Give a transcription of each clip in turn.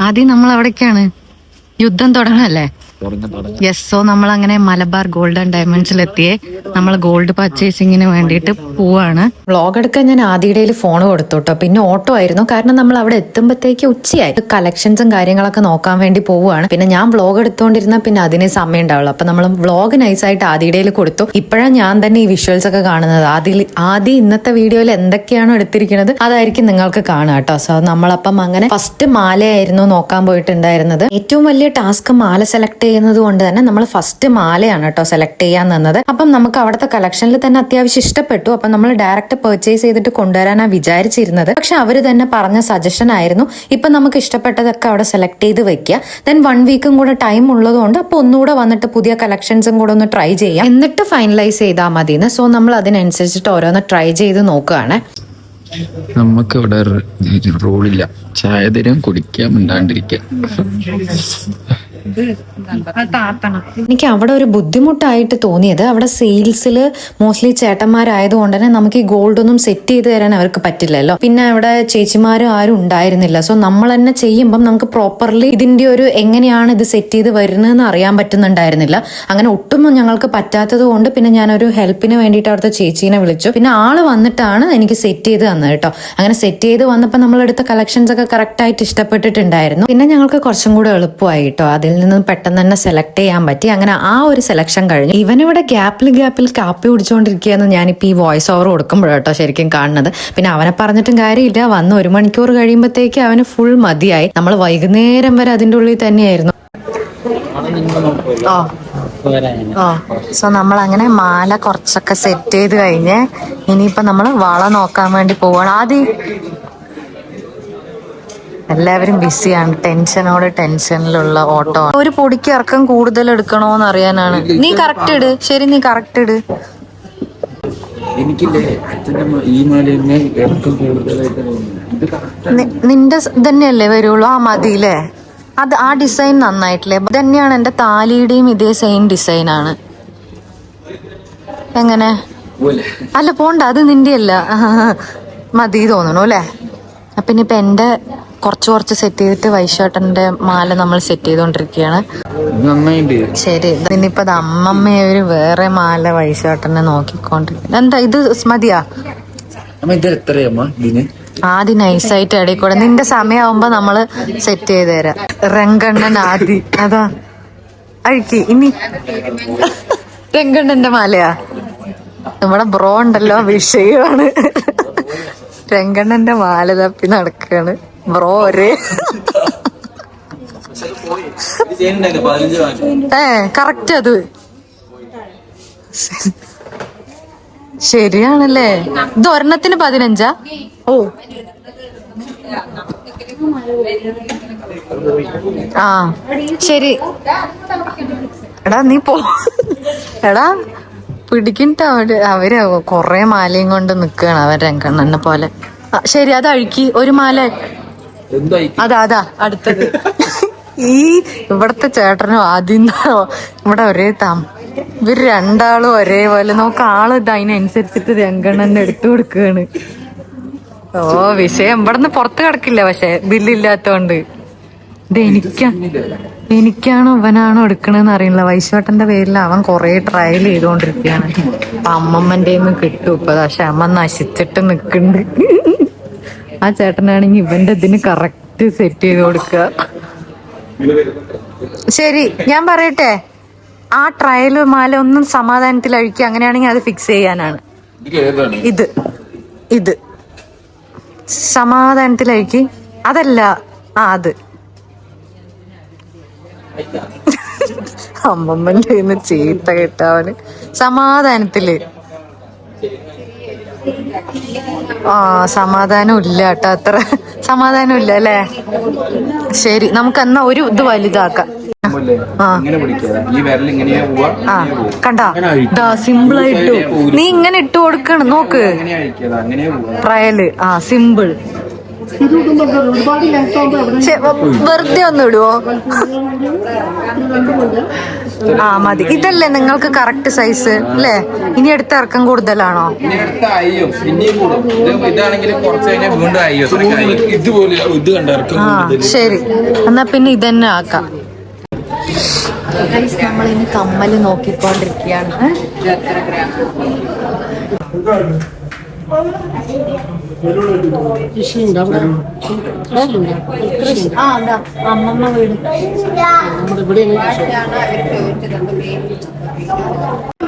ആദ്യം നമ്മൾ അവിടേക്കാണ്, യുദ്ധം തുടങ്ങല്ലേ? യെസ്. സോ നമ്മൾ അങ്ങനെ മലബാർ ഗോൾഡ് ആൻഡ് ഡയമണ്ട്സിലെത്തിയേ. നമ്മൾ ഗോൾഡ് പർച്ചേസിങ്ങിന് വേണ്ടിയിട്ട് പോവാണ്. വ്ളോഗ് എടുക്കാൻ ഞാൻ ആദ്യയിടയിൽ ഫോൺ കൊടുത്തു കേട്ടോ. പിന്നെ ഓട്ടോ ആയിരുന്നു, കാരണം നമ്മൾ അവിടെ എത്തുമ്പോഴത്തേക്ക് ഉച്ചയായി. കളക്ഷൻസും കാര്യങ്ങളൊക്കെ നോക്കാൻ വേണ്ടി പോവുകയാണ്. പിന്നെ ഞാൻ വ്ളോഗ് എടുത്തുകൊണ്ടിരുന്ന പിന്നെ അതിന് സമയം ഉണ്ടാവുള്ളൂ. അപ്പൊ നമ്മൾ വ്ളോഗ് നൈസായിട്ട് ആദ്യയിടയിൽ കൊടുത്തു. ഇപ്പോഴാണ് ഞാൻ തന്നെ ഈ വിഷ്വൽസ് ഒക്കെ കാണുന്നത്. ആദ്യം ഇന്നത്തെ വീഡിയോയിൽ എന്തൊക്കെയാണോ എടുത്തിരിക്കുന്നത് അതായിരിക്കും നിങ്ങൾക്ക് കാണുക കേട്ടോ. സോ നമ്മളപ്പം അങ്ങനെ ഫസ്റ്റ് മാലയായിരുന്നു നോക്കാൻ പോയിട്ടുണ്ടായിരുന്നത്. ഏറ്റവും വലിയ ടാസ്ക് മാല സെലക്ട് ചെയ്യുന്നത് കൊണ്ട് തന്നെ നമ്മൾ ഫസ്റ്റ് മാലയാണ് കേട്ടോ സെലക്ട് ചെയ്യാൻ നിന്നത്. അപ്പം നമുക്ക് അവിടുത്തെ കളക്ഷനിൽ തന്നെ അത്യാവശ്യം ഇഷ്ടപ്പെട്ടു. അപ്പം നമ്മൾ ഡയറക്റ്റ് പർച്ചേസ് ചെയ്തിട്ട് കൊണ്ടുവരാനാണ് വിചാരിച്ചിരുന്നത്. പക്ഷെ അവര് തന്നെ പറഞ്ഞ സജഷൻ ആയിരുന്നു, ഇപ്പൊ നമുക്ക് ഇഷ്ടപ്പെട്ടതൊക്കെ അവിടെ സെലക്ട് ചെയ്ത് വെക്കുക, ദെൻ 1 വീക്കും കൂടെ ടൈം ഉള്ളതുകൊണ്ട് അപ്പൊ ഒന്നുകൂടെ വന്നിട്ട് പുതിയ കളക്ഷൻസും കൂടെ ഒന്ന് ട്രൈ ചെയ്യാം, എന്നിട്ട് ഫൈനലൈസ് ചെയ്താൽ മതിയെന്ന്. സോ നമ്മൾ അതിനനുസരിച്ചിട്ട് ഓരോന്ന് ട്രൈ ചെയ്ത് നോക്കുകയാണ്. നമുക്ക് ഇവിടെ റൂളില്ല, ചായ തരും കുടിക്കാൻ മിണ്ടാണ്ടിരിക്കാം. എനിക്ക് അവിടെ ഒരു ബുദ്ധിമുട്ടായിട്ട് തോന്നിയത്, അവിടെ സെയിൽസിൽ മോസ്റ്റ്ലി ചേട്ടന്മാരായതുകൊണ്ട് തന്നെ നമുക്ക് ഈ ഗോൾഡ് ഒന്നും സെറ്റ് ചെയ്ത് തരാൻ അവർക്ക് പറ്റില്ലല്ലോ. പിന്നെ അവിടെ ചേച്ചിമാരും ആരും ഉണ്ടായിരുന്നില്ല. സോ നമ്മൾ തന്നെ ചെയ്യുമ്പം നമുക്ക് പ്രോപ്പർലി ഇതിന്റെ ഒരു എങ്ങനെയാണ് ഇത് സെറ്റ് ചെയ്ത് വരുന്നതെന്ന് അറിയാൻ പറ്റുന്നുണ്ടായിരുന്നില്ല. അങ്ങനെ ഒട്ടും ഞങ്ങൾക്ക് പറ്റാത്തത് കൊണ്ട് പിന്നെ ഞാനൊരു ഹെൽപ്പിന് വേണ്ടിയിട്ട് അവിടുത്തെ ചേച്ചീനെ വിളിച്ചു. പിന്നെ ആള് വന്നിട്ടാണ് എനിക്ക് സെറ്റ് ചെയ്ത് തന്നത് കേട്ടോ. അങ്ങനെ സെറ്റ് ചെയ്ത് വന്നപ്പോൾ നമ്മളെടുത്ത കളക്ഷൻസ് ഒക്കെ കറക്റ്റ് ആയിട്ട് ഇഷ്ടപ്പെട്ടിട്ടുണ്ടായിരുന്നു. പിന്നെ ഞങ്ങൾക്ക് കുറച്ചും കൂടെ എളുപ്പമായി കേട്ടോ. അതിൽ നിന്ന് പെട്ടെന്ന് തന്നെ സെലക്ട് ചെയ്യാൻ പറ്റി. അങ്ങനെ ആ ഒരു സെലക്ഷൻ കഴിഞ്ഞു. ഇവനിവിടെ ഗ്യാപ്പിൽ കാപ്പി കുടിച്ചുകൊണ്ടിരിക്കുകയെന്ന് ഞാനിപ്പോൾ ഈ വോയിസ് ഓവർ കൊടുക്കുമ്പോഴാട്ടോ ശരിക്കും കാണുന്നത്. പിന്നെ അവനെ പറഞ്ഞിട്ടും കാര്യമില്ല, വന്ന് 1 മണിക്കൂർ കഴിയുമ്പോഴത്തേക്ക് അവന് ഫുൾ മതിയായി. നമ്മൾ വൈകുന്നേരം വരെ അതിൻ്റെ ഉള്ളിൽ തന്നെയായിരുന്നു. സോ നമ്മൾ അങ്ങനെ മാല കുറച്ചൊക്കെ സെറ്റ് ചെയ്ത് കഴിഞ്ഞ് ഇനിയിപ്പോ നമ്മൾ വള നോക്കാൻ വേണ്ടി പോവാണ്. ആദ്യം എല്ലാവരും ബിസിയാണ്, ടെൻഷനിലുള്ള ഓട്ടോ. ഒരു പൊടിക്ക് ഇറക്കം കൂടുതൽ എടുക്കണോന്ന് അറിയാനാണ്. നീ കറക്റ്റ് ഇട്. ശരി, നീ കറക്റ്റ് ഇട്. നിന്റെ തന്നെയല്ലേ വരുള്ളൂ. ആ മതിയില്ലേ, അത് ആ ഡിസൈൻ നന്നായിട്ടില്ലേ. തന്നെയാണ് എന്റെ താലിയുടെയും ഇതേ സെയിം ഡിസൈൻ ആണ്. എങ്ങനെ? അല്ല പോണ്ട, അത് നിന്റെ അല്ല, മതി തോന്നണു അല്ലേ. അപ്പൊ ഇനിയിപ്പൊ എന്റെ കുറച്ച് സെറ്റ് ചെയ്തിട്ട് വൈശേട്ടന്റെ മാല നമ്മൾ സെറ്റ് ചെയ്തോണ്ടിരിക്കുകയാണ്. ശരി, ഇനിയിപ്പോ അത് അമ്മമ്മയെ ഒരു വേറെ മാല വൈശേട്ടനെ നോക്കിക്കൊണ്ടിരിക്കുന്നു. എന്താ ഇത് മതിയാ? ആദ്യം നൈസായിട്ട് ഇടയിൽ കൂടെ നിന്റെ സമയമാകുമ്പോ നമ്മള് സെറ്റ് ചെയ്ത് തരാം. രംഗണ്ണൻ ആദ്യം അതാ അഴിക്ക്. ഇനി രംഗണ്ണന്റെ മാലയാ. നമ്മുടെ ബ്രോ ഉണ്ടല്ലോ വിഷയമാണ്. രംഗണ്ണന്റെ മാല തപ്പി നടക്കാണ് ബ്രോ. കറക്റ്റ് അത് ശരിയാണല്ലേ. ഇത് ഒരെണ്ണത്തിന് 15. ഓ ആ ശരി. എടാ നീ പോ. എടാ പിടിക്കണ്ട. അവര് കൊറേ മാലയും കൊണ്ട് നിക്കാണ് അവൻ രംഗണ്ണനെ പോലെ. ശരി, അത് അഴുക്കി ഒരു മാല. അതാ അടുത്തത്. ഈ ഇവിടത്തെ ചേട്ടനും ആദ്യം ഇവിടെ ഒരേ ഇവര് രണ്ടാളും ഒരേപോലെ നോക്ക. ആള് ഇത് അതിനനുസരിച്ചിട്ട് രംഗണ്ണനെ എടുത്തു കൊടുക്കുകയാണ്. ഓ വിഷയം ഇവിടുന്ന് പുറത്ത് കിടക്കില്ല. പക്ഷെ ബില്ലില്ലാത്തോണ്ട് ഇത് എനിക്കാണോ ഇവനാണോ എടുക്കണെന്ന് അറിയില്ല. വൈശ്വട്ടന്റെ പേരിൽ അവൻ കൊറേ ട്രയൽ ചെയ്തോണ്ടിരിക്കുകയാണ്. അപ്പൊ അമ്മമ്മന്റെ കിട്ടും ഇപ്പൊ. പക്ഷെ അമ്മ നശിച്ചിട്ട് നിക്കുന്നുണ്ട്. ആ ചേട്ടനാണെങ്കിൽ ഇവന്റെ ഇതിന് കറക്റ്റ് സെറ്റ് ചെയ്ത് കൊടുക്കുക. ശരി, ഞാൻ പറയട്ടെ, ആ ട്രയല് മാല ഒന്നും സമാധാനത്തിൽ അഴിക്കുക. അങ്ങനെയാണെങ്കിൽ അത് ഫിക്സ് ചെയ്യാനാണ്. ഇത് സമാധാനത്തിൽ അഴിക്ക്. അതല്ല, അത് അമ്മമ്മന്റെ ചീത്ത കേട്ടവന്. സമാധാനത്തില് സമാധാനം ഇല്ല കേട്ടോ. അത്ര സമാധാനം ഇല്ല അല്ലേ. ശരി, നമുക്ക് എന്നാ ഒരു ഇത് വലുതാക്കാം. കണ്ടാ സിമ്പിളായിട്ടു. നീ ഇങ്ങനെ ഇട്ട് കൊടുക്കണം. നോക്ക് ട്രയല്. സിമ്പിൾ. വെറുതെ ഒന്ന് ഇടുവോ? ആ മതി. ഇതല്ലേ നിങ്ങൾക്ക് കറക്റ്റ് സൈസ് അല്ലേ? ഇനി എടുത്ത ഇറക്കം കൂടുതലാണോ? ആ ശരി, എന്നാ പിന്നെ ഇതന്നെ ആക്കാം. നമ്മൾ ഇനി കമ്മല് നോക്കിക്കൊണ്ടിരിക്കുകയാണ്. അമ്മമ്മ വീട്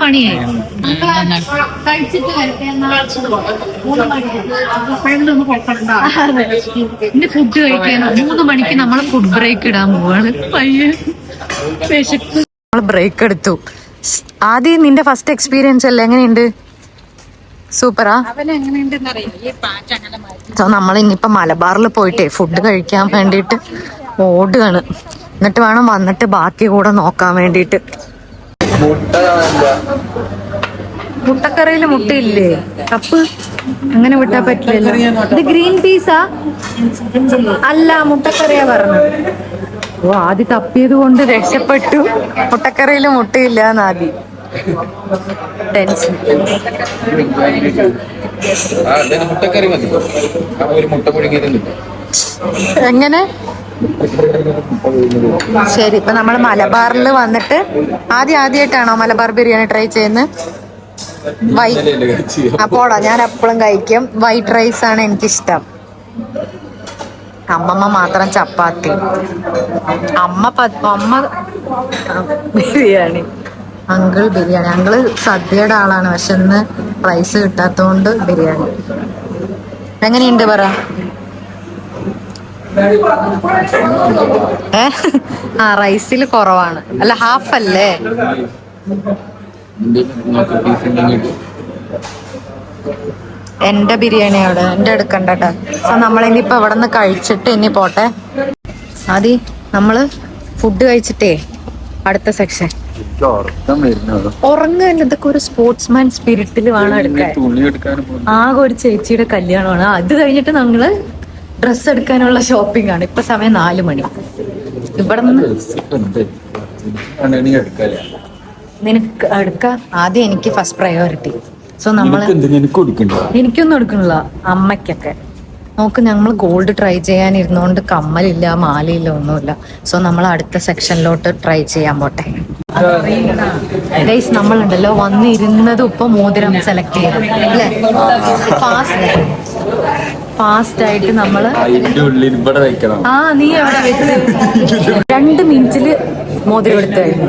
മണിയായി. ഇനി ഫുഡ് കഴിക്കാൻ 3 മണിക്ക് നമ്മൾ ഫുഡ് ബ്രേക്ക് ഇടാൻ പോവാണ്. നമ്മൾ ബ്രേക്ക് എടുത്തു. ആദ്യം നിന്റെ ഫസ്റ്റ് എക്സ്പീരിയൻസ് അല്ലേ, എങ്ങനെയുണ്ട്? സൂപ്പറാ. സോ നമ്മൾ ഇനിയിപ്പോ മലബാറിൽ പോയിട്ടേ ഫുഡ് കഴിക്കാൻ വേണ്ടിട്ട് ഓടുകയാണ്. എന്നിട്ട് വേണം വന്നിട്ട് ബാക്കി കൂടെ നോക്കാൻ വേണ്ടിട്ട്. മുട്ടക്കറിയില് മുട്ടയില്ലേ? കപ്പ് അങ്ങനെ വിട്ടാ പറ്റില്ലല്ലോ. ഇത് ഗ്രീൻ പീസാ അല്ല, മുട്ടക്കറിയാ പറഞ്ഞത്. ഓ, ആദ്യം തപ്പിയത് കൊണ്ട് രക്ഷപ്പെട്ടു. മുട്ടക്കറിയില് മുട്ടയില്ല എന്നാദ്യം ടെൻഷൻ. എങ്ങനെ? ശരി, ഇപ്പൊ നമ്മള് മലബാറിൽ വന്നിട്ട് ആദ്യമായിട്ടാണോ മലബാർ ബിരിയാണി ട്രൈ ചെയ്യുന്നത്? അപ്പോളാ ഞാൻ എപ്പോഴും കഴിക്കും. വൈറ്റ് റൈസ് ആണ് എനിക്കിഷ്ടം. അമ്മമ്മ മാത്രം ചപ്പാത്തി, അമ്മ ബിരിയാണി, അങ്കിൾ ബിരിയാണി. അങ്കിള് സദ്യയുടെ ആളാണ്, പക്ഷെ ഇന്ന് റൈസ് കിട്ടാത്തോണ്ട് ബിരിയാണി. എങ്ങനെയുണ്ട് പറ? ആ റൈസിൽ കുറവാണ്. അല്ല, ഹാഫ് അല്ലേ? എന്റെ ബിരിയാണി അവിടെ എന്റെ എടുക്കണ്ടട്ടോ. സോ നമ്മളിനിയിപ്പോ ഇവിടെ നിന്ന് കഴിച്ചിട്ട് ഇനി പോട്ടെ. ആദ്യം നമ്മള് ഫുഡ് കഴിച്ചിട്ടേ അടുത്ത സെക്ഷൻ. ഉറങ്ങാൻ ഇതൊക്കെ ഒരു സ്പോർട്സ്മാൻ സ്പിരിറ്റിൽ വേണം എടുക്കാൻ. ആകെ ഒരു ചേച്ചിയുടെ കല്യാണമാണ്. അത് കഴിഞ്ഞിട്ട് നമ്മള് ഡ്രസ്സ് എടുക്കാനുള്ള ഷോപ്പിംഗ് ആണ്. ഇപ്പൊ സമയം 4 മണി. ഇവിടെ നിന്ന് നിനക്ക് എടുക്കാം. ആദ്യം എനിക്ക് ഫസ്റ്റ് പ്രയോറിറ്റി. സോ നമ്മള് എനിക്കൊന്നും എടുക്കണില്ല, അമ്മയ്ക്കൊക്കെ. നോക്ക്, ഞങ്ങൾ ഗോൾഡ് ട്രൈ ചെയ്യാനിരുന്നോണ്ട് കമ്മലില്ല, മാലയില്ല, ഒന്നുമില്ല. സോ നമ്മൾ അടുത്ത സെക്ഷനിലോട്ട് ട്രൈ ചെയ്യാൻ പോട്ടെ. ഗൈസ്, നമ്മളുണ്ടല്ലോ വന്നിരുന്നതും ഇപ്പൊ മോതിരം സെലക്ട് ചെയ്തു അല്ലേ? ഫാസ്റ്റ് ആയിട്ട് നമ്മള് നീ എവിടെ വെച്ച് 2 മിനിറ്റില് മോതിരം എടുത്തു കഴിഞ്ഞു.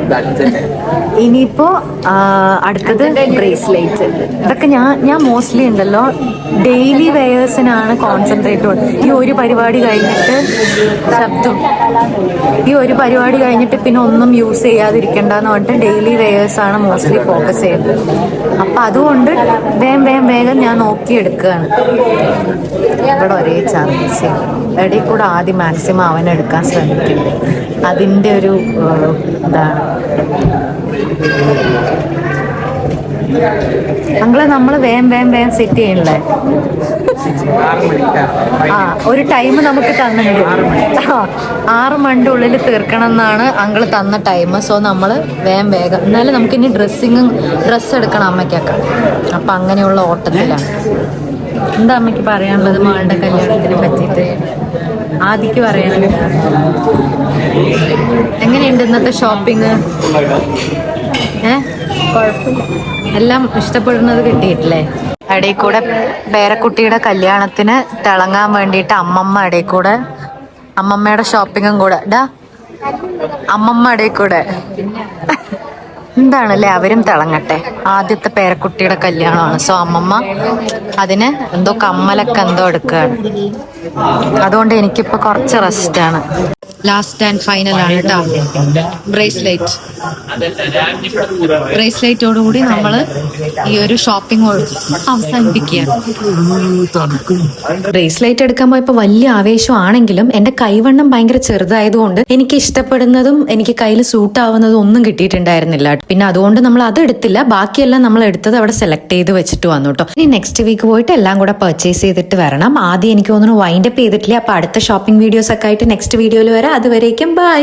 ഇനിയിപ്പോ അടുത്തത് ബ്രേസ്ലെറ്റ്. ഇതൊക്കെ ഞാൻ മോസ്റ്റ്ലി ഉണ്ടല്ലോ ഡെയിലി വെയേഴ്സിനാണ് കോൺസെൻട്രേറ്റ്. ഈ ഒരു പരിപാടി കഴിഞ്ഞിട്ട് പിന്നെ ഒന്നും യൂസ് ചെയ്യാതിരിക്കണ്ടെന്ന് പറഞ്ഞിട്ട് ഡെയിലി വെയേഴ്സ് ആണ് മോസ്റ്റ്ലി ഫോക്കസ് ചെയ്യുന്നത്. അപ്പൊ അതുകൊണ്ട് വേഗം ഞാൻ നോക്കിയെടുക്കുകയാണ്. ഇവിടെ ഒരേ ചാൻസ് ഇടയിൽ കൂടെ ആദ്യം മാക്സിമം അവനെടുക്കാൻ ശ്രമിക്കുന്നുണ്ട്. അതിൻ്റെ ഒരു എന്താണ് അങ്ങളെ നമ്മള് വേഗം സെറ്റ് ചെയ്യണല്ലേ? ഒരു ടൈം നമുക്ക് തന്നിട്ടുണ്ട്. 6 മണിന്റെ ഉള്ളിൽ തീർക്കണം എന്നാണ് അങ്കിള് തന്ന ടൈം. സോ നമ്മള് വേഗം എന്നാലും നമുക്ക് ഇനി ഡ്രസ്സ് എടുക്കണം അമ്മയ്ക്കൊക്കെ. അപ്പൊ അങ്ങനെയുള്ള ഓട്ടത്തിലാണ്. എന്താ അമ്മയ്ക്ക് പറയാനുള്ളത് മകളുടെ കല്യാണത്തിനെ പറ്റിയിട്ട്? ആദിക്ക് പറയാനുള്ളത് എങ്ങനെയുണ്ട് ഇന്നത്തെ ഷോപ്പിംഗ്? കുഴപ്പമില്ല, എല്ലാം ഇഷ്ടപ്പെടുന്നത് കിട്ടിയിട്ടില്ലേ? ഇടയിൽ കൂടെ പേരക്കുട്ടിയുടെ കല്യാണത്തിന് തിളങ്ങാൻ വേണ്ടിയിട്ട് അമ്മമ്മയുടെ ഷോപ്പിങ്ങും കൂടെ അമ്മമ്മ ഇടയിൽ കൂടെ എന്താണല്ലേ, അവരും തിളങ്ങട്ടെ. ആദ്യത്തെ പേരക്കുട്ടിയുടെ കല്യാണമാണ്. സോ അമ്മമ്മ അതിന് എന്തോ കമ്മലൊക്കെ എടുക്കുകയാണ്. അതുകൊണ്ട് എനിക്കിപ്പോ കുറച്ച് റെസ്റ്റാണ്. ലാസ്റ്റ് ആൻഡ് ഫൈനൽ ആണ് കേട്ടോ ബ്രേസ്ലെറ്റോടുകൂടി നമ്മൾ ഈ ഒരു ഷോപ്പിംഗ് അവസാനിപ്പിക്കുകയാണ്. ബ്രേസ്ലെറ്റ് എടുക്കാൻ പോയപ്പോൾ വലിയ ആവേശമാണെങ്കിലും എന്റെ കൈവണ്ണം ഭയങ്കര ചെറുതായതുകൊണ്ട് എനിക്ക് ഇഷ്ടപ്പെടുന്നതും എനിക്ക് കയ്യിൽ സൂട്ട് ആവുന്നതും ഒന്നും കിട്ടിയിട്ടുണ്ടായിരുന്നില്ല. പിന്നെ അതുകൊണ്ട് നമ്മൾ അത് എടുത്തില്ല. ബാക്കിയെല്ലാം നമ്മൾ എടുത്തത് അവിടെ സെലക്ട് ചെയ്ത് വെച്ചിട്ട് വന്നു കേട്ടോ. ഇനി നെക്സ്റ്റ് വീക്ക് പോയിട്ട് എല്ലാം കൂടെ പർച്ചേസ് ചെയ്തിട്ട് വരണം. ആദ്യം എനിക്ക് തോന്നുന്നു വൈൻഡപ്പ് ചെയ്തിട്ടില്ല. അപ്പൊ അടുത്ത ഷോപ്പിംഗ് വീഡിയോസ് ഒക്കെ ആയിട്ട് നെക്സ്റ്റ് വീഡിയോയിൽ വരാം. അതുവരേക്കും ബൈ.